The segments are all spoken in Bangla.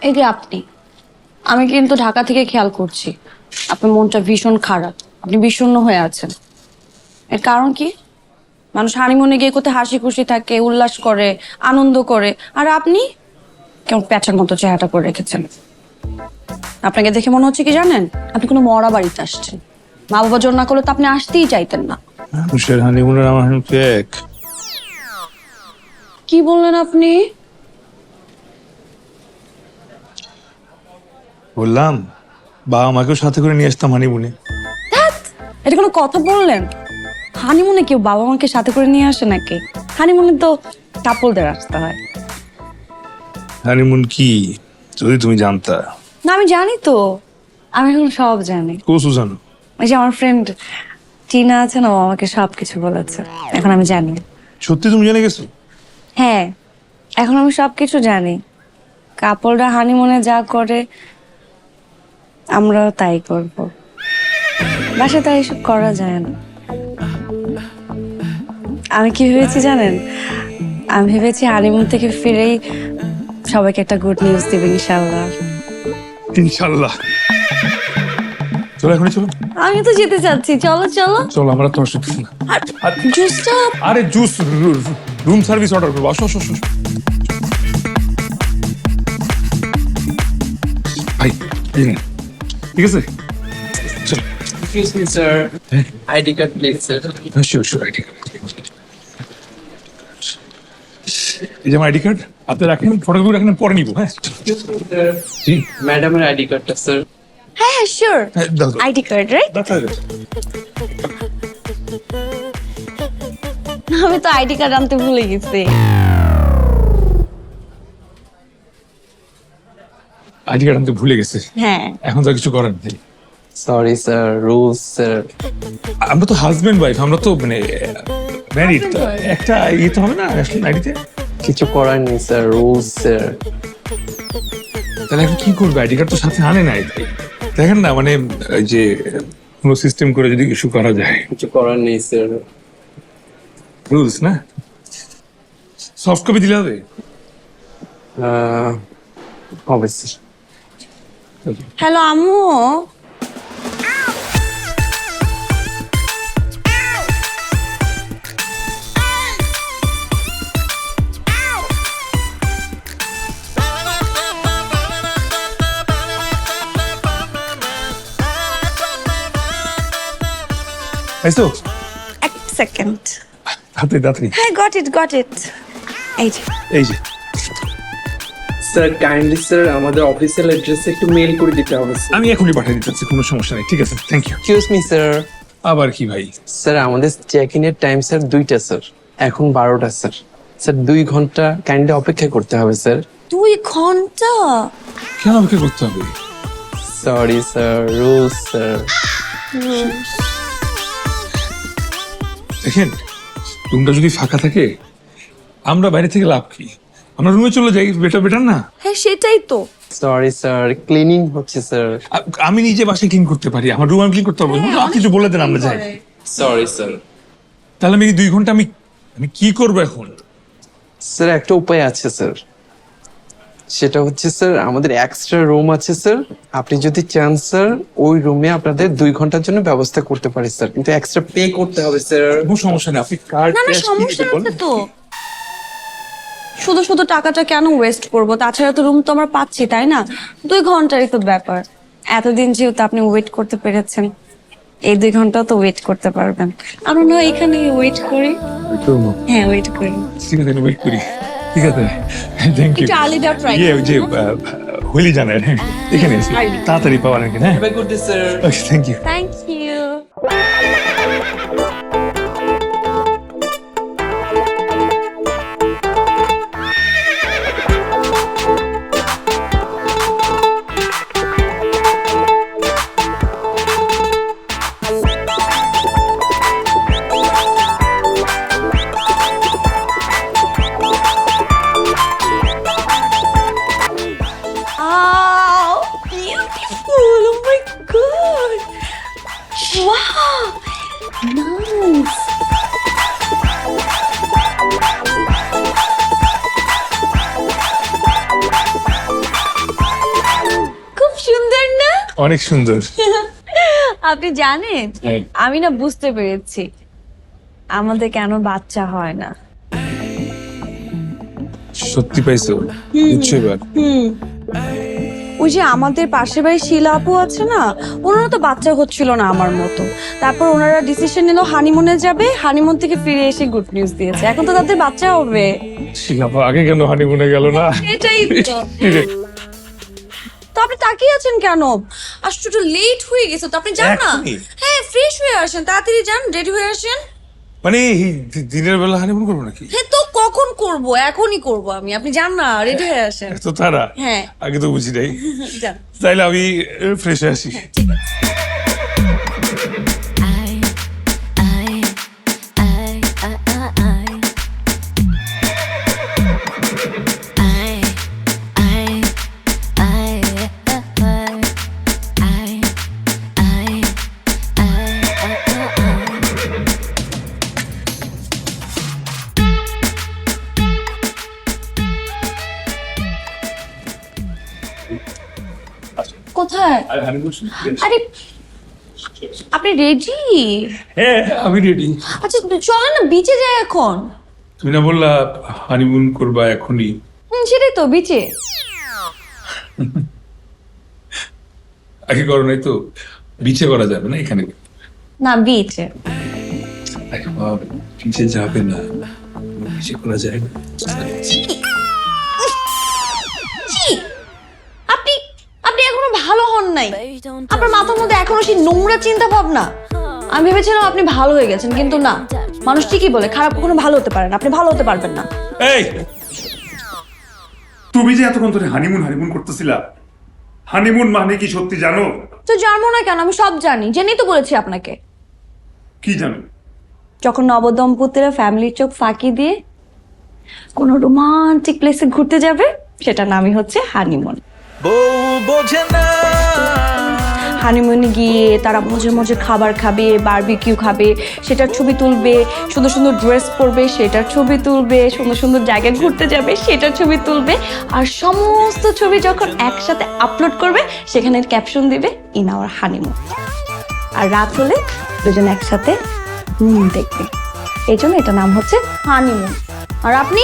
এই যে আপনি, আমি কিন্তু ঢাকা থেকে খেয়াল করছি আপনার মনটা ভীষণ খারাপ, আপনি বিষণ্ণ হয়ে আছেন। এর কারণ কি? মানুষ হানিমুনে গিয়ে কোথায় হাসি খুশি থাকে, উল্লাস করে, আনন্দ করে, আর আপনি কেমন প্যাঁচার মতো চেহারাটা করে রেখেছেন। আপনাকে দেখে মনে হচ্ছে কি জানেন, আপনি কোনো মরা বাড়িতে আসছেন। মা বাবা জোর না করলে তো আপনি আসতেই চাইতেন না। মানুষের হানিমুনের আমার হানিমুন এক। কি বললেন আপনি? বললাম বাবা মাকেও সাথে করে নিয়ে আসতাম হানিমুনে। ধ্যাৎ, এটা কোনো কথা বললেন? হানিমুনে কেউ বাবা মাকে সাথে করে নিয়ে আসে নাকি? হানিমুনে তো কাপলদের আসতে হয়। হানিমুন কি যদি তুমি জানতা। না আমি জানি তো, আমি এখন সব জানি। কোসু জানো? ওই যে আমার ফ্রেন্ড টিনা আছে না, ও আমাকে সবকিছু বলেছে, এখন আমি জানি। সত্যি তুমি জেনে গেছো? হ্যাঁ, এখন আমি সবকিছু জানি। কাপলরা হানিমুনে যা করে আমরাও তাই করব। বাসায় তাই এসব করা যায় না। আমি কি ভেবেছি জানেন? আমি ভেবেছি হানিমুন থেকে ফিরেই সবাইকে একটা গুড নিউজ দেবে ইনশাল্লাহ। ইনশাল্লাহ। চলো এখনই চলো। আমি তো যেতে চাচ্ছি, চলো চলো। চলো আমরা তোমার সাথে না। আর জুসটা? আরে জুস রুম সার্ভিস অর্ডার করবো। আসো আসো আসো। ভাই এই নিন। ঠিক আছে চলো। Excuse me, sir. ID card, please, sir. Sure sure ID card. এই যে আমার আইডি কার্ড আপনি রাখেন, ফটোগুলো রাখেন, পরে নিবো। হ্যাঁ Excuse me, sir. জি Madam, ID card, sir. হ্যাঁ হ্যাঁ শিওর। হ্যাঁ, দাও দাও। ID card right? আমি তো আইডি কার্ড আনতে ভুলে গেছি। আইডি কার্ড আনতে ভুলে গেছে। হ্যাঁ এখন তো আর কিছু করার নেই। Sorry, sir. Rules, sir. আমরা তো হাজবেন্ড ওয়াইফ, আমরা তো মানে ম্যারিড। একটা ইয়ে তো হবে না ন্যাশনাল আইডিতে? কিছু করার নেই, স্যার। Rules, sir. তাহলে এখন কি করবে? আইডি কার্ড তো সাথে আনে নাই। দেখেন না মানে এই যে কোনো সিস্টেম করে যদি ইস্যু করা যায়। কিছু করার নেই, স্যার। রুলস না? সফট কপি দিলে হবে? হবে, স্যার। হ্যালো আম্মু। আইসো এক সেকেন্ড। তাড়াতাড়ি তাড়াতাড়ি। হ্যাঁ গট ইট। এই যে এই যে স্যার কাইন্ডলি স্যার আমাদের অফিসিয়াল অ্যাড্রেসে একটু মেল করে দিতে হবে, স্যার। আমি এখনই পাঠিয়ে দিচ্ছি, কোনো সমস্যা নেই। ঠিক আছে thank you. Excuse me, sir. আবার কি ভাই? স্যার আমাদের চেক ইনের টাইম স্যার 2টা, স্যার। এখন 12টা, স্যার। স্যার 2 ঘন্টা কাইন্ডলি অপেক্ষা করতে হবে, স্যার। 2 ঘন্টা? কেন অপেক্ষা করতে হবে? Sorry, sir. Rules, sir. দেখেন রুমটা যদি ফাঁকা থাকে আমরা বাইরে থেকে লাভ কি? আমরা রুমে চলে যাই, বেটার বেটার না? হ্যাঁ সেটাই তো। Sorry, sir. ক্লিনিং হচ্ছে, স্যার। আমি নিজে বাসায় ক্লিন করতে পারি, আমার রুম আমি ক্লিন করতে পারবো। কিছু বলে দেন আমরা যাই। Sorry, sir. তাহলে আমি এই 2 ঘন্টা আমি কি করবো এখন? স্যার একটা উপায় আছে, স্যার। সেটা হচ্ছে স্যার আমাদের এক্সট্রা রুম আছে, স্যার। আপনি যদি চান স্যার ওই রুমে আপনাদের 2 ঘন্টার জন্য ব্যবস্থা করতে পারি, স্যার। কিন্তু এক্সট্রা পে করতে হবে, স্যার। কোনো সমস্যা নেই, আপনি কার্ড না না সমস্যা আছে তো। শুধু শুধু টাকাটা কেন ওয়েস্ট করবো? তাছাড়া তো রুম তো আমরা পাচ্ছি, তাই না? 2 ঘন্টারই তো ব্যাপার। এতদিন যেহেতু আপনি ওয়েট করতে পেরেছেন, এই 2 ঘন্টা তো ওয়েট করতে পারবেন। আমরা না এখানে ওয়েট করি। হ্যাঁ ওয়েট করি। ঠিক আছে ওয়েট করি। ঠিক আছে থ্যাংক ইউ। একটু আলিদা ট্রাই। ওই যে হোলি জানার, হ্যাঁ এখানে এসে তাড়াতাড়ি পাওয়ার নাকি? হ্যাঁ have a good day, sir. Okay thank you. Thank you. Oh, beautiful! Oh my god! Wow! Nice! অনেক সুন্দর। আপনি জানেন হ্যাঁ। আমি না বুঝতে পেরেছি আমাদের কেন বাচ্চা হয় না। সত্যি পাইছো? বুঝছো এবার? ওই যে আমাদের পাশের বাড়ির শিলা আপু আছে না, ওনারা তো বাচ্চা হচ্ছিল না আমার মতো। তারপর ওনারা ডিসিশন নিল হানিমুনে যাবে, হানিমুন থেকে ফিরে এসে গুড নিউজ দিয়েছে, এখন তো তাদের বাচ্চা হবে। শিলাপা আগে কেন হানিমুনে গেল না? এটাই তো আপনি তাকিয়ে আছেন কেন? আশ্চর্য, লেট হয়ে গেছে তো, আপনি যান না। এখনই? হ্যাঁ, ফ্রেশ হয়ে আসেন, তাড়াতাড়ি যান, রেডি হয়ে আসেন। মানে এই দিনের বেলা হানিমুন করবো নাকি? হ্যাঁ তো কখন করব? এখনই করব আমি, আপনি যান না, রেডি হয়ে আসেন। এত তারা? হ্যাঁ। আগে তো বুঝি নাই। যান। তাইলে আমি ফ্রেশ হয়ে আসি। কোথায়? আরে আপনি রেডি? হ্যাঁ আমি রেডি। আচ্ছা চলেন না, বিচে যাই এখন। তুমি না বললা হানিমুন করবা এখনই? সেটাই তো, বিচে। আগে করো নাই তো? বিচে করা যাবে না এখানে? না, বিচে। আরে বাবা, বিচে যাবে না, বিচে করা যায় না। ছি! আপনি আপনি এখনো ভালো হন নাই। আপনার মাথার মধ্যে এখনো সেই নোংরা চিন্তা ভাবনা। আমি ভেবেছিলাম আপনি ভালো হয়ে গেছেন, কিন্তু না। মানুষ ঠিকই বলে খারাপ কখনো ভালো হতে পারে না, আপনি ভালো হতে পারবেন না। এই তুমি যে এতক্ষণ ধরে হানিমুন হানিমুন করতেছিলা, হানিমুন মানে কি সত্যি জানো? তো জানবো না কেন, আমি সব জানি, জেনেই তো বলেছি আপনাকে। কি জানো? যখন নবদম্পতিরা ফ্যামিলির চোখ ফাঁকি দিয়ে কোনো রোমান্টিক প্লেসে ঘুরতে যাবে, সেটার নামই হচ্ছে হানিমুন। হানিমুনে গিয়ে তারা মজা মজা খাবার খাবে, বারবিকিউ খাবে, সেটার ছবি তুলবে, সুন্দর সুন্দর ড্রেস পরবে, সেটার ছবি তুলবে, সুন্দর সুন্দর জায়গায় ঘুরতে যাবে, সেটার ছবি তুলবে, আর সমস্ত ছবি যখন একসাথে আপলোড করবে, সেখানে ক্যাপশন দিবে ইন আওয়ার হানিমুন। আর রাত হলে দুজন একসাথে মুন দেখবে, এই জন্য এটা নাম হচ্ছে হানিমুন। আর আপনি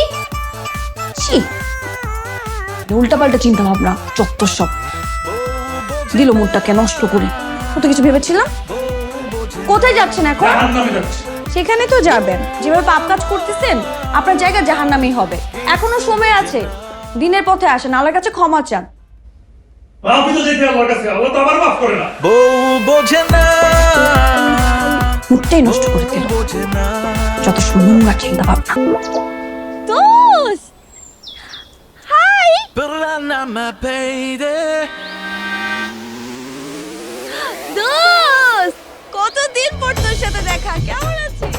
উল্টাপাল্টা চিন্তা ভাবনা, চত্বর সব দিল মুডটাকে নষ্ট করে। কত কিছু ভেবেছিলাম। কোথায় যাচ্ছেন এখন? সেখানে তো যাবেন, যেভাবে পাপ কাজ করতেছেন আপনার জায়গা জাহান্নামেই হবে। এখনো সময় আছে, দিনের পথে আসেন, আল্লাহর কাছে ক্ষমা চান। মুডটাই নষ্ট করে দিল, যত নোংরা চিন্তা ভাবনা। দোস্ত, হাই। দোস্ত, কতদিন পর তোর সাথে দেখা, কেমন আছিস?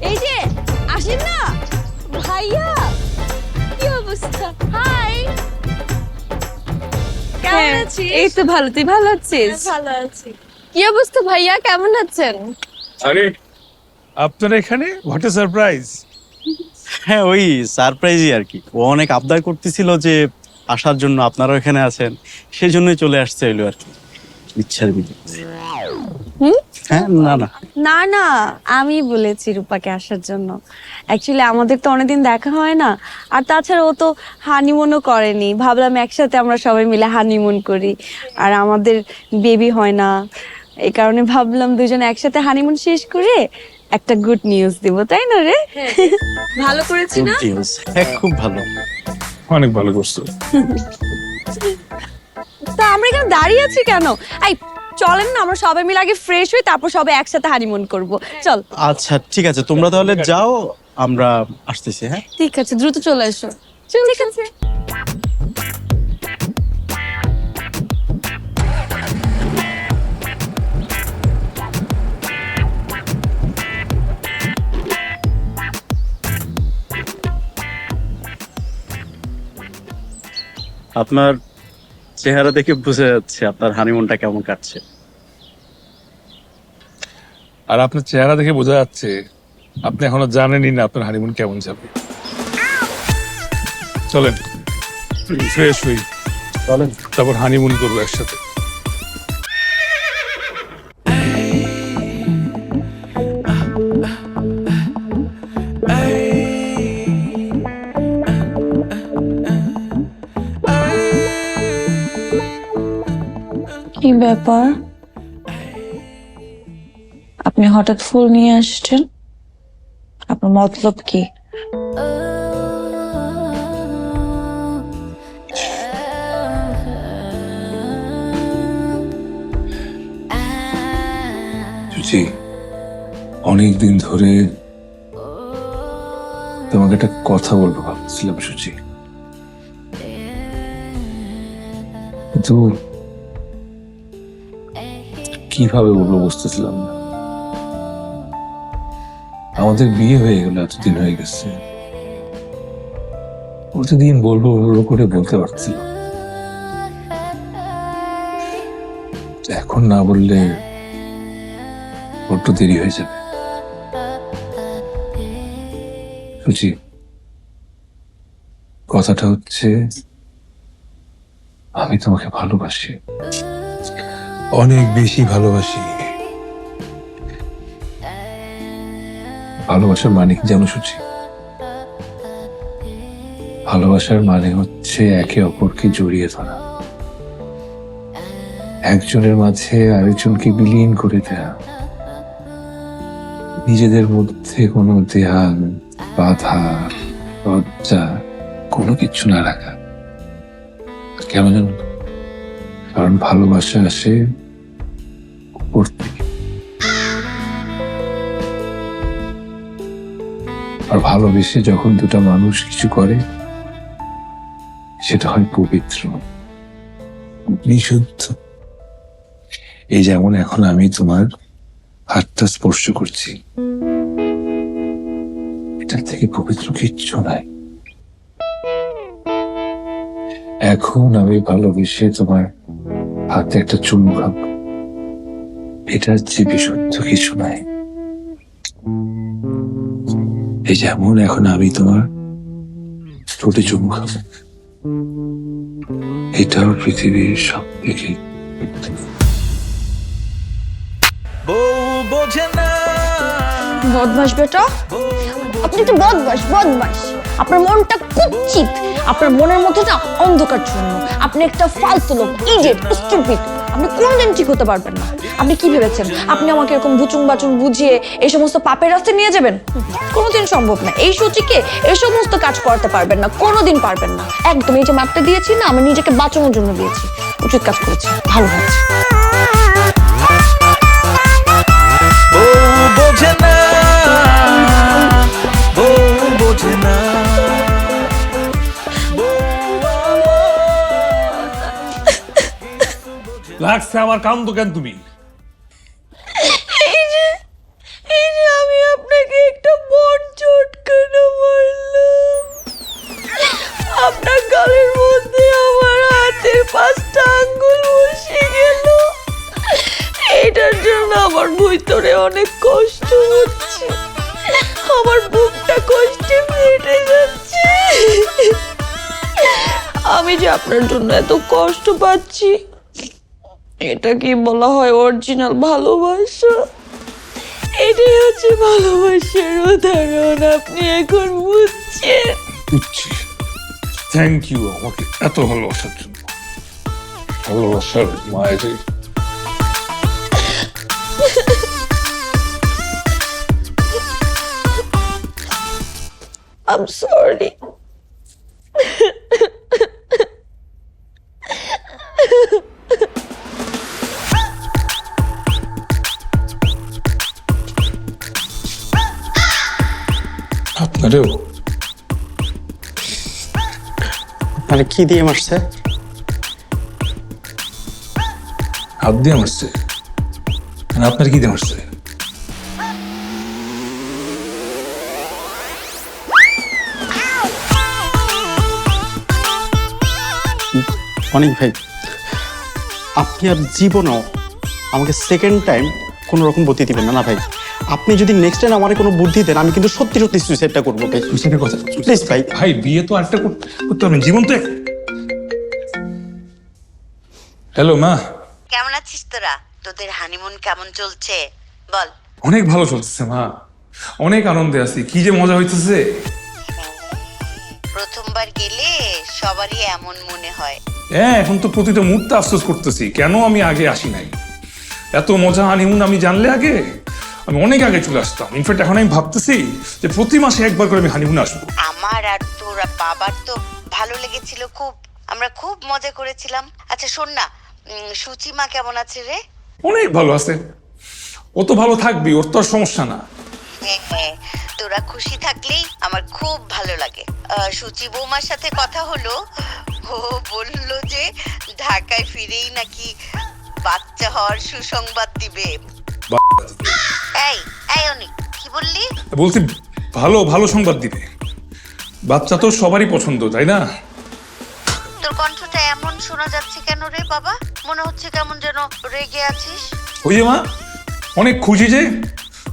এই যে আসেন না ভাইয়া, কি অবস্থা? হাই, কেমন আছিস? এই তো ভালো, তুই ভালো আছিস? ভালো আছি। কি অবস্থা ভাইয়া, কেমন আছেন? আরে আপনারা এখানে? What a surprise! হ্যাঁ ওই সারপ্রাইজই আর কি। ও অনেক আবদার করতেছিল যে আসার জন্য, আপনারা এখানে আছেন, সেই জন্যই চলে আসছে হইলো আর কি, ইচ্ছার বিরুদ্ধে। হ্যাঁ না না না না, আমি বলেছি রূপাকে আসার জন্য। অ্যাকচুয়ালি আমাদের তো অনেকদিন দেখা হয় না, আর তাছাড়া ও তো হানিমুনও করেনি। ভাবলাম একসাথে আমরা সবাই মিলে হানিমুন করি, আর আমাদের বেবি হয় না, এই কারণে ভাবলাম দুজন একসাথে হানিমুন শেষ করে একটা গুড নিউজ দিব, তাই না রে? ভালো করেছি না? Good news. হ্যাঁ খুব ভালো। অনেক ভালো করছো। তা আমরা এখানে দাঁড়িয়ে আছি কেন? এই চলেন না, আমরা সবাই মিলে আগে ফ্রেশ হই, তারপর সবাই একসাথে হানিমুন করব। চল। আচ্ছা ঠিক আছে, তোমরা তাহলে যাও, আমরা আসতেছি। হ্যাঁ ঠিক আছে, দ্রুত চলে এসো। ঠিক আছে। আপনার চেহারা দেখে বুঝা যাচ্ছে আপনার হানিমুনটা কেমন কাটছে। আর আপনার চেহারা দেখে বোঝা যাচ্ছে আপনি এখনো জানেনই না আপনার হানিমুন কেমন যাবে। চলেন। ফ্রেশ হই, তারপর হানিমুন করবো একসাথে। কি ব্যাপার, আপনি হঠাৎ ফুল নিয়ে আসছেন? আপনার মতলব কি? সুচি, অনেকদিন ধরে তোমাকে একটা কথা বলবো ভাবছিলাম সুচি, কিন্তু কিভাবে বলবো বুঝতেছিলাম না। আমাদের বিয়ে হয়ে গেল, এতদিন হয়ে গেছে, প্রতিদিন বলবো বলবো করে বলতে পারছিলাম, এখন না বললে বড্ড দেরি হয়ে যাবে। সুচি, কথাটা হচ্ছে আমি তোমাকে ভালোবাসি, অনেক বেশি ভালোবাসি। ভালোবাসার মানে কি জানো সুচি? ভালোবাসার মানে হচ্ছে একে অপরকে জড়িয়ে ধরা, একজনের মাঝে আরেকজনকে বিলীন করে দেয়া, নিজেদের মধ্যে কোনো দেয়াল, বাধা, লজ্জা কোনো কিছু না রাখা। কেন জানো? কারণ ভালোবাসা আসে উপর থেকে, আর ভালোবেসে যখন দুটা মানুষ কিছু করে সেটা হয় পবিত্র, বিশুদ্ধ। এই যেমন এখন আমি তোমার হাতটা স্পর্শ করছি, এটার থেকে পবিত্র কিচ্ছু নাই। এখন আমি ভালোবেসে তোমার হাতে একটা চুমু খাবো, এটার চেয়ে বিশুদ্ধ কিছু নাই। এই যেমন এখন আমি তোমার ঠোঁটে চুমু খাবো, এটাও পৃথিবীর সব থেকে বদমাস বেটা, আপনি তো বদমাস বদমাস। আপনার মনটা খুব চিপ, আপনার মনের মধ্যে না অন্ধকার শূন্য। আপনি একটা ফালতু লোক, ইডিয়েট, স্টুপিড। আপনি কোনদিন ঠিক হতে পারবেন না। আপনি কি ভেবেছেন আপনি আমাকে এরকম বুচুং বাচুং বুঝিয়ে এই সমস্ত পাপের রাস্তায় নিয়ে যাবেন? কোনোদিন সম্ভব না। এই সূচিকে এই সমস্ত কাজ করতে পারবেন না, কোনোদিন পারবেন না। একদম এই যে মাপটা দিয়েছি না, আমি নিজেকে বাঁচানোর জন্য দিয়েছি। উচিত কাজ করেছি, ভালো হয়েছে। লাগছে আমার কাম তো কেন তুমি? এই যে আমি আপনাকে একটা বড় চটকানো মারলাম, আপনার গালের মধ্যে আমার হাতের 5টা আঙ্গুল বসে গেল। এটার জন্য আমার ভিতরে অনেক কষ্ট হচ্ছে, আমার বুকটা কষ্টে ফেটে যাচ্ছে। আমি যে আপনার জন্য এত কষ্ট পাচ্ছি, এটা কি বলা হয় অরিজিনাল ভালোবাসা? এটাই হচ্ছে ভালোবাসার উদাহরণ। আপনি এখন বুঝছেন? বুঝছি। থ্যাংক ইউ আমাকে এত ভালোবাসার জন্য। ভালোবাসার মায়ের I'm sorry. আপনারেও? আপনারা কি দিয়ে মারছে? হাত দিয়ে মারছে? আপনার কি দিয়ে মারছে? অনেক ভাই, আপনি আর জীবনও আমাকে সেকেন্ড টাইম কোনো রকম বুদ্ধি দিবেন না। না ভাই, আপনি যদি নেক্সট টাইম আমার কোনো বুদ্ধি দেন, আমি কিন্তু সত্যি সত্যি সুইসাইডটা করবো ভাই। সুইসাইডের কথা প্লিজ ভাই। ভাই বিয়ে তো আরেকটা করতে হবে, জীবন তো হ্যালো মা। কেমন আছিস তোরা? তোদের হানিমুন কেমন চলছে বল? অনেক ভালো চলতেছে মা, অনেক আনন্দে আছি, কি যে মজা হইতেছে। প্রথমবার গেলে সবারই এমন মনে হয়। হ্যাঁ, এখন তো প্রতিটা মুহূর্তে আফসোস করতেছি কেন আমি আগে আসি নাই। এত মজা হানিমুন আমি জানলে আগে আমি অনেক আগে চলে আসতাম। ইনফ্যাক্ট এখন আমি ভাবতেছি যে প্রতি মাসে একবার করে আমি হানিমুনে আসবো। আমার আর তোরা বাবার তো ভালো লেগেছিল খুব, আমরা খুব মজা করেছিলাম। আচ্ছা শোন না, সুচিমা কেমন আছে রে? অনেক ভালো আছে, ও তো ভালো থাকবি, ওর তো আর সমস্যা না। হ্যাঁ হ্যাঁ, তোরা খুশি থাকলেই আমার খুব ভালো লাগে। সুচি বৌমার সাথে কথা হলো, ও বললো যে ঢাকায় ফিরেই নাকি বাচ্চা হওয়ার সুসংবাদ দিবে। এই এই অনিক, কি বললি? বলছি ভালো ভালো সংবাদ দিবে। বাচ্চা তো সবারই পছন্দ, তাই না? তোর কণ্ঠটা এমন শোনা যাচ্ছে কেন রে বাবা? মনে হচ্ছে কেমন যেন রেগে আছিস। ওই যে মা, অনেক খুশি যে,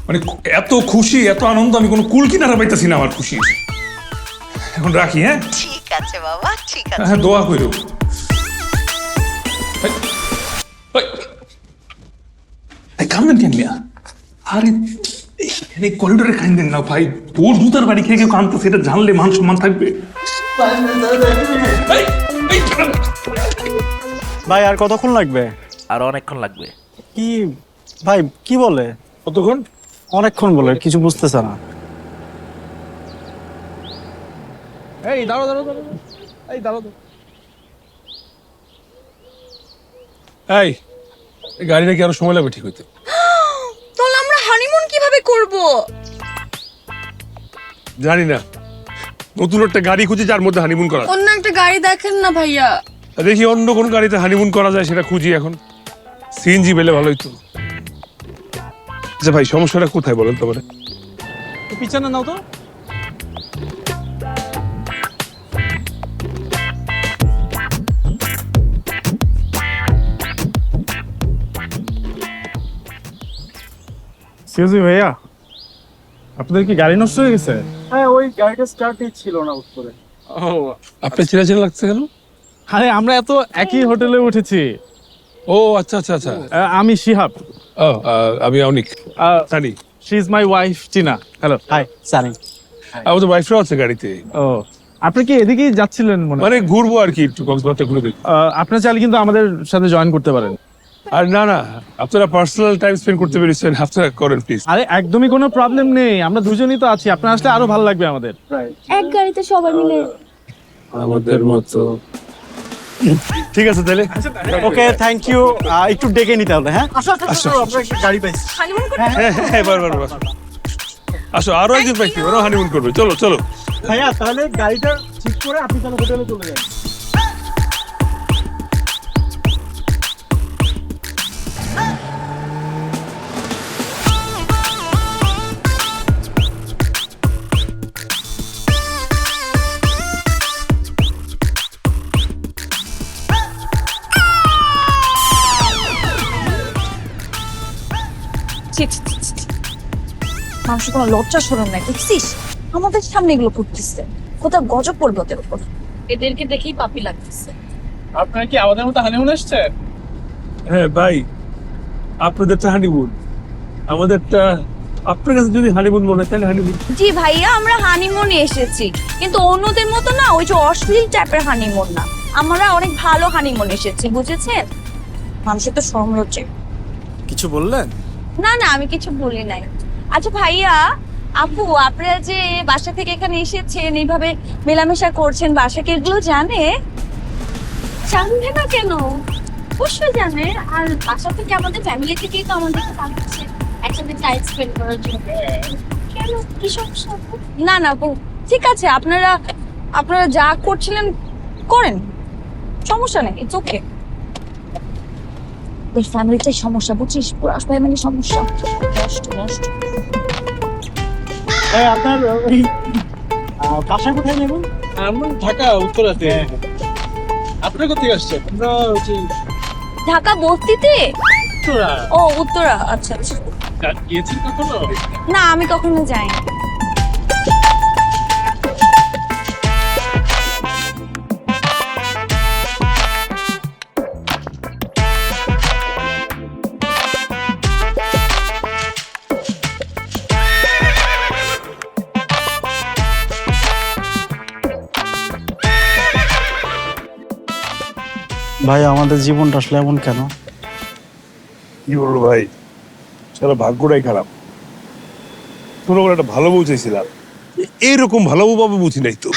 মানে এত খুশি এত আনন্দ আমি কোনো কুল কিনারা পাইতেছি না আমার খুশি। এখন রাখি, হ্যাঁ? ঠিক আছে বাবা, ঠিক আছে। হ্যাঁ, দোয়া করো। কান্দেন কেন মিয়া? আরে এই করিডোরে কান্দেন না ভাই, তোর জুতার বাড়ি খেয়ে কেউ কান্দতো সেটা জানলে মান সম্মান থাকবে। ভাই আর কতক্ষণ লাগবে? আর অনেকক্ষণ লাগবে। কি ভাই কি বলে? কতক্ষণ? অনেকক্ষণ বলে, কিছু বুঝতেছে না। এই দাঁড়াও দাঁড়াও দাঁড়াও, এই দাঁড়াও। এই গাড়িটা কি আরো সময় লাগবে ঠিক হইতে? তাহলে আমরা হানিমুন কিভাবে করব? জানি না, নতুন একটা গাড়ি খুঁজি যার মধ্যে হানিমুন করা। অন্য একটা গাড়ি দেখেন না ভাইয়া। দেখি অন্য কোন গাড়িতে হানিমুন করা যায় সেটা খুঁজি এখন। সিএনজি পেলে ভালো হইতো। আচ্ছা ভাই, সমস্যাটা কোথায় বলেন তোমার? পিছনে নাও তো। সিওজি ভাইয়া, আপনাদের কি গাড়ি নষ্ট হয়ে গেছে? হ্যাঁ, ওই গাড়িটা স্টার্টই ছিল না উত্তরে। ও, আপনি চেনা চেনা লাগছে কেন? আরে আমরা এত একই হোটেলে উঠেছি। ও আচ্ছা আচ্ছা আচ্ছা। আমি শিহাব। ও আমি Anik. Sunny. She is my wife Tina. Hello. Hi Sunny. আমাদের ওয়াইফরাও আছে গাড়িতে। ও, আপনি কি এদিকেই যাচ্ছিলেন মনে হয়? মানে ঘুরবো আর কি, একটু কক্সবাজার ঘুরে দেখবো। আপনার চাইলে কিন্তু আমাদের সাথে জয়েন করতে পারেন। আর না না, আপনারা পার্সোনাল টাইম স্পেন্ড করতে পেরেছেন, আপনারা করেন প্লিজ। আরে একদমই কোনো প্রবলেম নেই, আমরা দুজনেই তো আছি, আপনার আসলে আরো ভালো লাগবে আমাদের। এক গাড়িতে সবাই মিলে। আমাদের মতো। ঠিক আছে তাহলে। ওকে, থ্যাংক ইউ। একটু ডেকে নিতে হবে, হ্যাঁ? আসো আমরা একটা গাড়ি পাইছি। হানিমুন করব। হ্যাঁ হ্যাঁ, বারবার আসো, আরো একদিন পাইছি, ওরাও হানিমুন করবে। চলো চলো। ভাইয়া তাহলে গাড়িটা ঠিক করে আপনি তাহলে হোটেলে চলে যান। মানুষের কোনো লজ্জা শরম নাই, দেখছিস? আমাদের সামনে এগুলো করতেছে, কোথাও গজব পড়বে ওদের উপর। এদেরকে দেখেই পাপি লাগতেছে। আপনারা কি আমাদের মতো হানিমুন আসছেন? হ্যাঁ ভাই, আপনাদেরটা হানিমুন, আমাদেরটা আপনার কাছে যদি হানিমুন মনে হয় তাহলে হানিমুন। জি ভাইয়া, আমরা হানিমুনে এসেছি, কিন্তু অন্যদের মতো না, ওই যে অশ্লীল টাইপের হানিমুন না। আমরা অনেক ভালো হানিমুন এসেছি, বুঝেছেন? মানুষের তো শরম লজ্জা। কিছু বললেন? না না, আমি কিছু বলি নাই। আচ্ছা ভাইয়া, আপু, আপনারা যে বাসা থেকে এখানে এসেছেন, এইভাবে মেলামেশা করছেন, বাসা কি এগুলো জানে? জানবে না কেন? অবশ্যই জানে। আর বাসা থেকে আমাদের ফ্যামিলি থেকেই তো আমাদেরকে পাঠাচ্ছে একসাথে টাইম স্পেন্ড করার জন্য। কেন, কি সমস্যা? না না আপু, ঠিক আছে, আপনারা যা করছিলেন করেন, সমস্যা নেই, ইটস ওকে। ওই ফ্যামিলিটাই সমস্যা, বুঝছিস? পুরো ফ্যামিলি সমস্যা, নষ্ট নষ্ট। আপনার ওই বাসা কোথায় নেবেন? আমরা ঢাকা উত্তরাতে। আপনারা কোথায় আসছেন? আমরা ঢাকা বস্তিতে। উত্তরা। ও উত্তরা, আচ্ছা আচ্ছা। গিয়েছেন কখনো? না, আমি কখনো যাইনি। ভাই আমাদের জীবনটা আসলে এমন কেন? কি বলবো ভাই, সারা ভাগ্যটাই খারাপ। তোর ওপর একটা ভালো বউ চাইছিলাম, এইরকম ভালো বউ পাবো বুঝি নাই তো।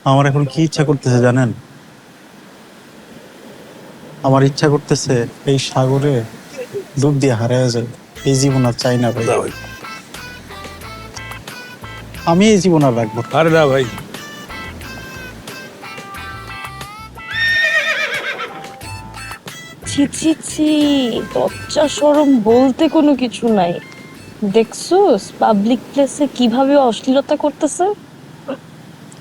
আমার এখন কি ইচ্ছা করতেছে জানেন? আমার ইচ্ছা করতেছে এই সাগরে ডুব দিয়ে হারিয়ে যায়। এই জীবন আর চাই না ভাই। না ভাই, আমি এই জীবন আর রাখবো না। আরে না ভাই, ছি ছি ছি, লজ্জা শরম বলতে কোনো কিছু নাই। দেখছোস পাবলিক প্লেসে কিভাবে অশ্লীলতা করতেছে?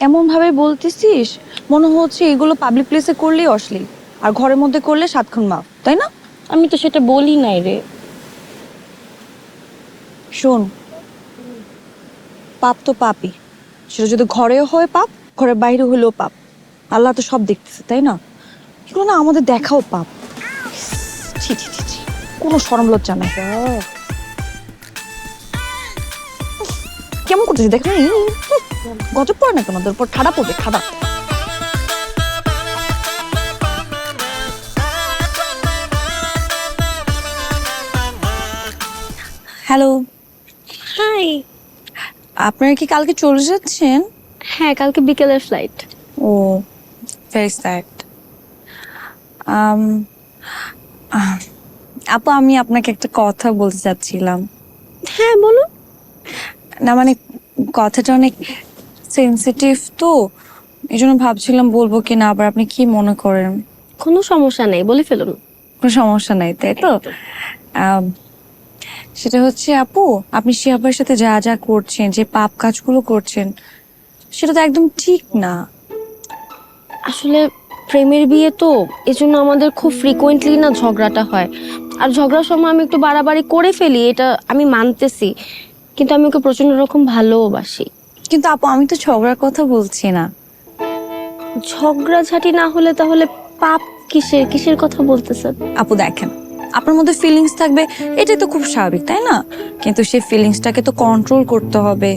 এমন ভাবে বলতেছিস মনে হচ্ছে এগুলো পাবলিক প্লেসে করলেই অশ্লীল, আর ঘরের মধ্যে করলে 7 খুন মাফ, তাই না? আমি তো সেটা বলি নাই রে। শোন, পাপ তো পাপই, সেটা যদি ঘরেও হয় পাপ, ঘরের বাইরে হলেও পাপ। আল্লাহ তো সব দেখতেছে, তাই না? এগুলো না আমাদের দেখাও পাপ। ছি ছি ছি ছি, কোনো শরম লজ্জা নাই। কেমন করতেছি দেখ না, গজব পড়ে না কেন, তোর উপর ঠাডা পড়বে, ঠাডা। Hello, high. আপনারা কি কালকে চলে যাচ্ছেন? হ্যাঁ, কালকে বিকেলের ফ্লাইট। ও, ভেরি স্যাড। আপু, আমি আপনাকে একটা কথা বলতে চাচ্ছিলাম। হ্যাঁ বলুন। না মানে, কথাটা অনেক সেনসিটিভ তো, এই জন্য ভাবছিলাম বলবো কিনা, আবার আপনি কি মনে করেন? কোনো সমস্যা নেই, বলে ফেলুন। কোনো সমস্যা নাই, তাই তো? সেটা হচ্ছে আপু, আপনি শিহাবের সাথে যা যা করছেন, যে পাপ কাজগুলো করছেন, সেটা তো একদম ঠিক না। আসলে প্রেমের বিয়ে তো, এজন্য আমাদের খুব ফ্রিকোয়েন্টলি না ঝগড়াটা হয়। আর ঝগড়ার সময় আমি একটু বাড়াবাড়ি করে ফেলি, এটা আমি মানতেছি, কিন্তু আমি ওকে প্রচন্ড রকম ভালোবাসি। কিন্তু আপু, আমি তো ঝগড়ার কথা বলছি না। ঝগড়াঝাটি না হলে তাহলে পাপ কিসের কিসের কথা বলতেছেন? আপু দেখেন, আপনার মধ্যে ফিলিংস থাকবে, এটাই তো খুব স্বাভাবিক, তাই না? কিন্তু সেই ফিলিংসটাকে তো কন্ট্রোল করতে হবে।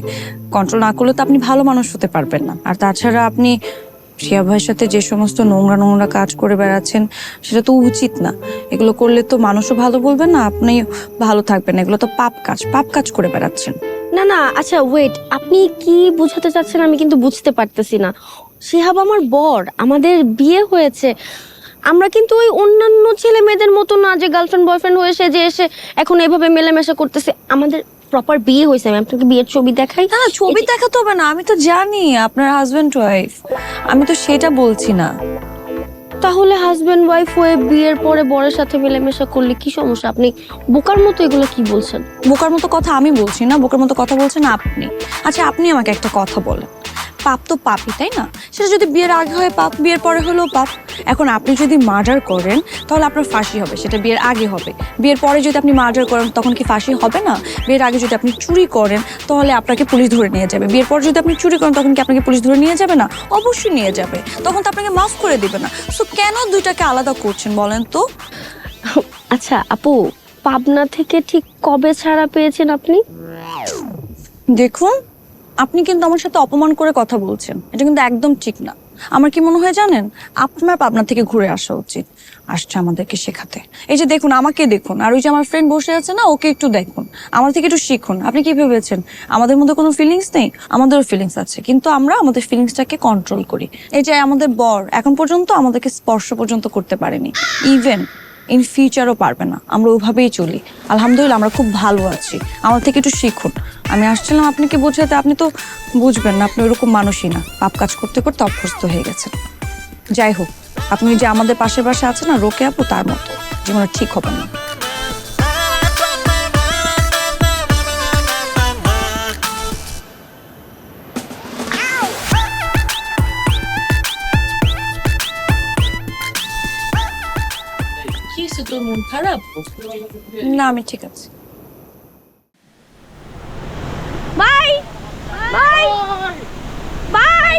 কন্ট্রোল না করলে তো আপনি ভালো মানুষ হতে পারবেন না। আর তাছাড়া আপনি শিয়া ভাইয়ের সাথে যে সমস্ত নোংরা নোংরা কাজ করে বেড়াচ্ছেন, সেটা তো উচিত না। এগুলো করলে তো মানুষও ভালো বলবেন না, আপনি ভালো থাকবেন না। এগুলো তো পাপ কাজ, পাপ কাজ করে বেড়াচ্ছেন। না না, আচ্ছা ওয়েট, আপনি কি বোঝাতে চাচ্ছেন আমি কিন্তু বুঝতে পারতেছি না। শিহাব আমার বর, আমাদের বিয়ে হয়েছে। আমরা কিন্তু ওই অন্যান্য ছেলে মেয়েদের মতো না যে গার্লফ্রেন্ড বয়ফ্রেন্ড হয়েছে যে এসে এখন এভাবে মেলামেশা করতেছে। আমাদের প্রপার বিয়ে হয়েছে। আমি আপনাকে বিয়ের ছবি দেখাই। না, ছবি দেখাতে হবে না, আমি তো জানি আপনার হাজবেন্ড ওয়াইফ, আমি তো সেটা বলছি না। তাহলে হাজবেন্ড ওয়াইফ হয়ে বিয়ের পরে বরের সাথে মেলামেশা করলে কি সমস্যা? আপনি বোকার মতো এগুলো কি বলছেন? বোকার মতো কথা আমি বলছি না, বোকার মতো কথা বলছেন আপনি। আচ্ছা, আপনি আমাকে একটা কথা বলেন, পাপ তো পাপই, তাই না? সেটা যদি বিয়ের আগে হয় পাপ, বিয়ের পরে হলেও পাপ। এখন আপনি যদি মার্ডার করেন তাহলে আপনার ফাঁসি হবে, সেটা বিয়ের আগে হবে। বিয়ের পরে যদি আপনি মার্ডার করেন তখন কি ফাঁসি হবে না? বিয়ের আগে যদি আপনি চুরি করেন তাহলে আপনাকে পুলিশ ধরে নিয়ে যাবে। বিয়ের পরে যদি আপনি চুরি করেন তখন কি আপনাকে পুলিশ ধরে নিয়ে যাবে না? অবশ্যই নিয়ে যাবে, তখন তো আপনাকে মাফ করে দিবে না। সো কেন দুইটাকে আলাদা করছেন বলেন তো? আচ্ছা আপু, পাবনা থেকে ঠিক কবে ছাড়া পেয়েছেন আপনি? দেখুন, আপনি কিন্তু আমার সাথে অপমান করে কথা বলছেন, এটা কিন্তু একদম ঠিক না। আমার কি মনে হয় জানেন, আপনার পাবনা থেকে ঘুরে আসা উচিত। আসছে আমাদেরকে শেখাতে। এই যে দেখুন, আমাকে দেখুন, আর ওই যে আমার ফ্রেন্ড বসে আছে না, ওকে একটু দেখুন, আমার থেকে একটু শিখুন। আপনি কি ভেবেছেন আমাদের মধ্যে কোনো ফিলিংস নেই? আমাদেরও ফিলিংস আছে, কিন্তু আমরা আমাদের ফিলিংসটাকে কন্ট্রোল করি। এই যে আমাদের বর এখন পর্যন্ত আমাদেরকে স্পর্শ পর্যন্ত করতে পারেনি, ইভেন ইন ফিউচারও পারবে না। আমরা ওইভাবেই চলি, আলহামদুলিল্লাহ আমরা খুব ভালো আছি। আমার থেকে একটু শিখুন। আমি আসছিলাম আপনাকে বোঝাতে, আপনি তো বুঝবেন না, আপনি ওরকম মানুষই না, পাপ কাজ করতে করতে অভ্যস্ত হয়ে গেছেন। যাই হোক, আপনি যে আমাদের পাশের বাসা আছে না, রোকে আপু, তার মতো জীবনে ঠিক হবে না। তোর মন খারাপ? না, আমি ঠিক আছি। বাই বাই বাই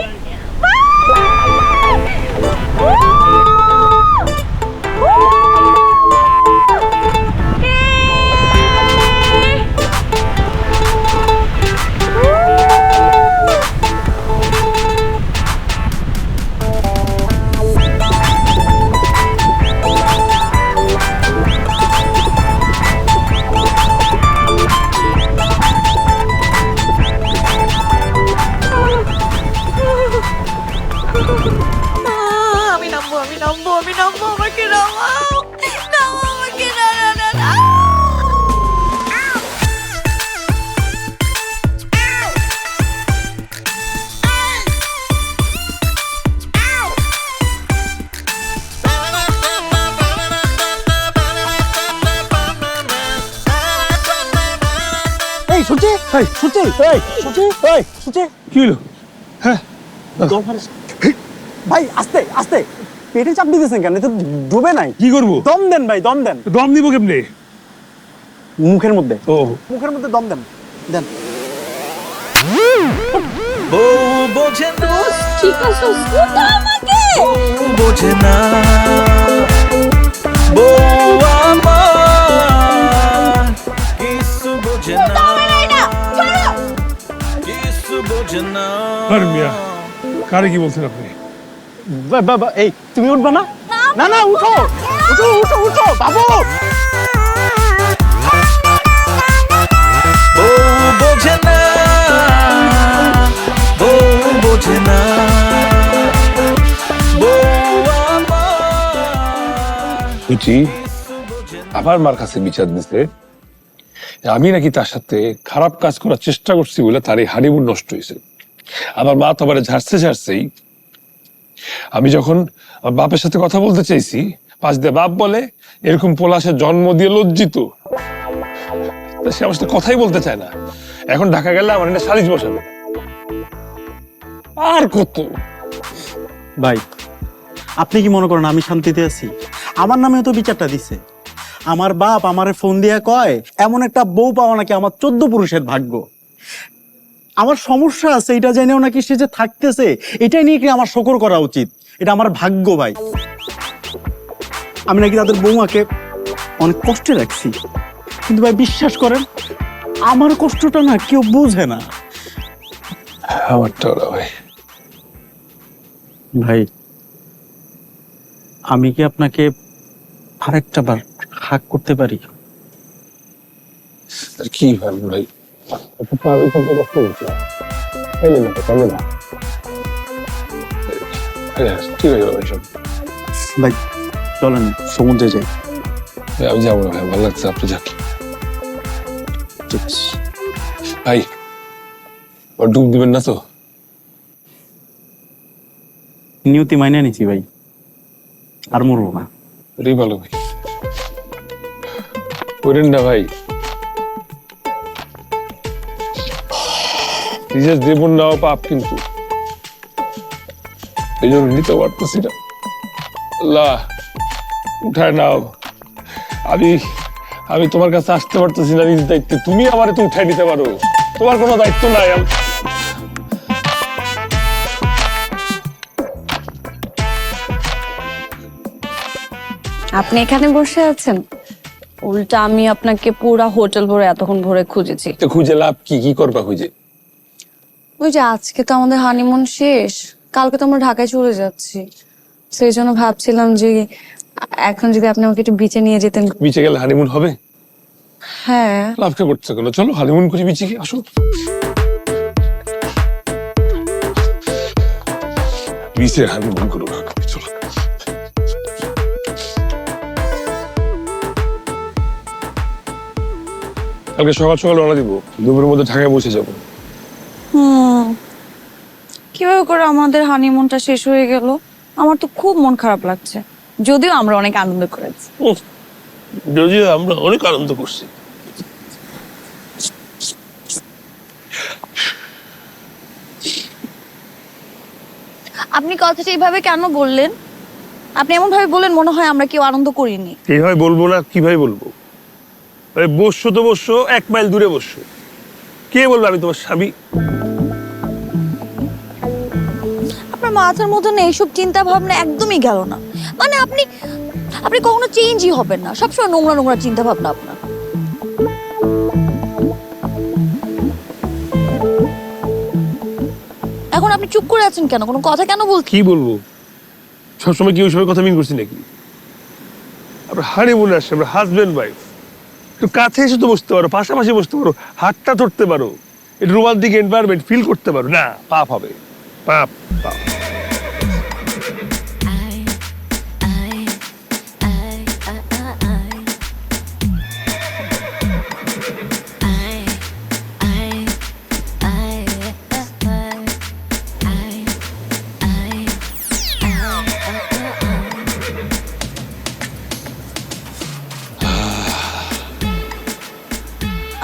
নামবো, আমি নামবো, আমাকে নামাও, নামাও আমাকে, না না না না। এই সুচি, এই সুচি, এই সুচি, এই সুচি, কি হলো? হ্যাঁ ভাই আস্তে আস্তে, পেটে চাপ দিতেছেন কেন? তো ডুবে নাই। কি করবো? দম দেন ভাই, দম দেন দম দিব কেমনে? মুখের মধ্যে। ও মুখের মধ্যে দম দেন, দেন। ঠিক আছে, ওটা আমাকে। বোঝে না বউ আমার, কিছু বোঝে না, কিছু বোঝে না। আরে মিয়া, কারে কি বলছেন আপনি? এই তুমি উঠবা না? না না, উঠো উঠো উঠো উঠো বাবু। বউ বোঝে না, বউ বোঝে না, বউ আমার। বুঝি আবার মার কাছে বিচার দিতে আমি নাকি তার সাথে খারাপ কাজ করার চেষ্টা করছি বলে তার এই হানিমুন নষ্ট হয়েছে। আমার মা তো আবার ঝাড়ছেই। আমি যখন আমার বাপের সাথে কথা বলতে চাইছি, পাশ দিয়ে বাপ বলে এরকম পোলাশে জন্ম দিয়ে লজ্জিত, তা সে আমার সাথে কথাই বলতে চায় না। এখন ঢাকা গেলে আমার এটা সালিশ বসাবে। আর কত ভাই, আপনি কি মনে করেন আমি শান্তিতে আছি? আমার নামেও তো বিচারটা দিছে। আমার বাপ আমারে ফোন দিয়া কয় এমন একটা বউ পাওয়া নাকি আমার 14 পুরুষের ভাগ্য। আমার সমস্যা আছে এটা জেনেও নাকি সে যে থাকতেছে, এটাই নিয়ে কি আমার শকর করা উচিত? এটা আমার ভাগ্য ভাই। আমি নাকি তাদের বৌমাকে অনেক কষ্টে রাখছি, কিন্তু ভাই বিশ্বাস করেন আমার কষ্টটা না কেউ বুঝে না। আমারটা ওরা ভাই। ভাই আমি কি আপনাকে আরেকটা বার হাক করতে পারি? আর কি ভাববো ভাই, ঠিক আছে ভাই, সব ভাই চলেন সমুদ্রে যাই। আমি যাবো না ভাই, ভালো লাগছে আপনি যাক। ঠিক আছে। ভাই ওর ডুব দিবেন না তো? নিয়তি মাইনে নিছি ভাই, আর মরবো না। ওটাই ভালো ভাই, করেন না ভাই। নিজের জীবন নেওয়া পাপ, কিন্তু এই জন্য নিতে পারতেছি না। আল্লাহ উঠায় নাও। আমি তোমার কাছে আসতে পারতেছি না নিজ দায়িত্বে, তুমি আমার তো উঠাই নিতে পারো, তোমার কোনো দায়িত্ব নাই। আপনি এখানে বসে আছেন, উল্টা আমি আপনাকে পুরা হোটেল ভরে এতক্ষণ ভরে খুঁজেছি। তো খুঁজে লাভ কি? কি করবা খুঁজে? ওই যে আজকে তো আমাদের হানিমুন শেষ, কালকে তো আমরা ঢাকায় চলে যাচ্ছি, সেই জন্য ভাবছিলাম যে এখন যদি আপনি আমাকে একটু বিচে নিয়ে যেতেন। বিচে গেলে হানিমুন হবে? হ্যাঁ। লাভটা করছে কেন? চলো হানিমুন করি বিচে গিয়ে, আসো। বিচে হানিমুন করো না, চলো। কালকে সকাল সকাল রওনা দিব, দুপুরের মধ্যে ঢাকায় পৌঁছে যাবো। কিভাবে করে আমাদের হানিমুনটা শেষ হয়ে গেল? আমার তো খুব মন খারাপ লাগছে, যদিও আমরা অনেক আনন্দ করেছি। যদিও আমরা অনেক আনন্দ করছি। আপনি কথাটা এইভাবে কেন বললেন? আপনি এমন ভাবে বললেন মনে হয় আমরা কেউ আনন্দ করিনি। এইভাবে বলবো না, কিভাবে বলবো? বসছো তো বসছো, 1 মাইল দূরে বসছো, কে বলবো আমি তোমার স্বামী? আপনার মাথার মধ্যে না এইসব চিন্তা ভাবনা একদমই গেল না। মানে আপনি কখনো চেঞ্জই হবেন না, সবসময় নোংরা নোংরা চিন্তা ভাবনা আপনার। এখন আপনি চুপ করে আছেন কেন? কোনো কথা কেন বলছেন? কি বলবো? সবসময় কি ওই সময় কথা মিন করছি নাকি? আমরা হানিমুনে আসছি, আমরা হাজবেন্ড ওয়াইফ। একটু কাছে এসে তো বসতে পারো, পাশাপাশি বসতে পারো, হাতটা ধরতে পারো, একটু রোমান্টিক এনভায়রনমেন্ট ফিল করতে পারো। না, পাপ হবে, পাপ পাপ।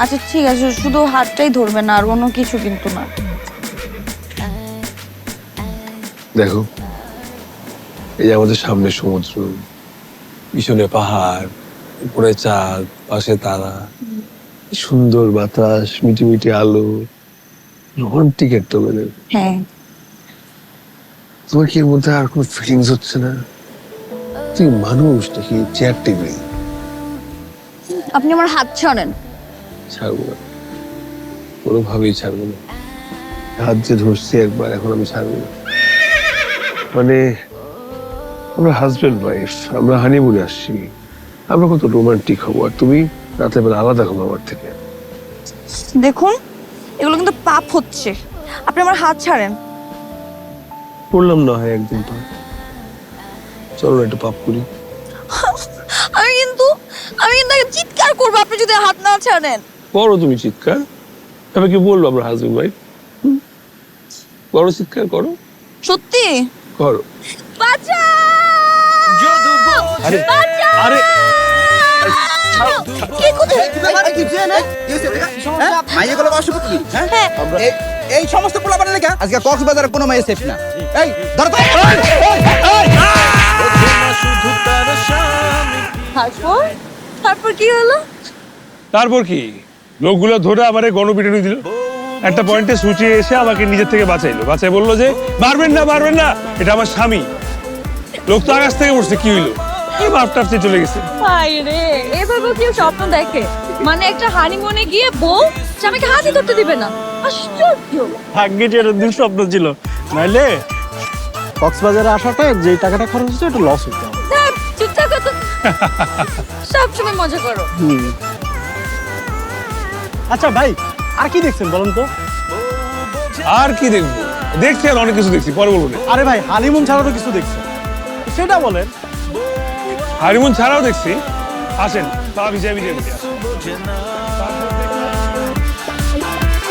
আচ্ছা ঠিক আছে, শুধু হাতটাই ধরবে না, আর অন্য কিছু কিন্তু না। দেখো, এই যে আমাদের সামনে সমুদ্র, পিছনে পাহাড়, উপরে চাঁদ, পাশে তারা, কি সুন্দর বাতাস, মিটি মিটি আলো, রোমান্টিক একটা মানে। হ্যাঁ, তোমার কি এর মধ্যে আর কোনো ফিলিংস হচ্ছে না? তুমি মানুষ নাকি চেয়ার টেবিল? আপনি আমার হাত ছাড়েন। ছাড়বো না, কোনোভাবেই ছাড়বো না। হাত যে ধরছি একবার, এখন আমি ছাড়বো না। মানে আমরা হাজবেন্ড ওয়াইফ, আমরা হানিমুনে আসছি, আমরা কত রোমান্টিক হবো, আর তুমি রাতের বেলা আলাদা হবো আমার থেকে। দেখুন, এগুলো কিন্তু পাপ হচ্ছে। আপনি আমার হাত ছাড়েন। করলাম না হয় একদিন পর, চলো না একটু পাপ করি। আমি কিন্তু আগে চিৎকার করবো আপনি যদি হাত না ছাড়েন। করো তুমি চিৎকার, আমি কি বলবো আমরা হাজবেন্ড ওয়াইফ? করো চিৎকার, করো, সত্যি? করো। বাঁচাও! আরে বাঁচাও! আরে কে কোথায়? এই সমস্ত পোলাপানের লেগে আজকে কক্সবাজারে কোনো মেয়ে সেফ না। এই ধরো তো। তারপর কি হলো? তারপর কি, লোকগুলো ধরে আমারে গণপিটুনি দিল। একটা পয়েন্টে সুচিয়ে এসে আমাকে নিজের থেকে বাঁচাইলো, বাঁচাই বললো যে মারবেন না, মারবেন না, এটা আমার স্বামী। লোক তো আকাশ থেকে পড়ছে, কি হইলো? বাপ টাপতে চলে গেছে। হাই রে, এভাবে কেউ স্বপ্ন দেখে? মানে একটা হানিমুনে গিয়ে বউ স্বামীকে হাতই ধরতে দিবে না? আশ্চর্য। ভাগ্যে যে এটা দুঃস্বপ্ন ছিল, নাইলে কক্সবাজারে আসাটা যে টাকাটা খরচ হচ্ছে এটা লস হতো। চুপ থাকো তো। সবসময় মজা করো। আচ্ছা ভাই, আর কি দেখছেন বলুন তো? আর কি দেখবো, দেখছি আর অনেক কিছু দেখছি, পরে বলবো না। আরে ভাই, হানিমুন ছাড়া তো কিছু দেখছেন, সেটা বলেন। হানিমুন ছাড়াও দেখছি, আসেন পা ভিজে ভিজে ভিজে আসেন।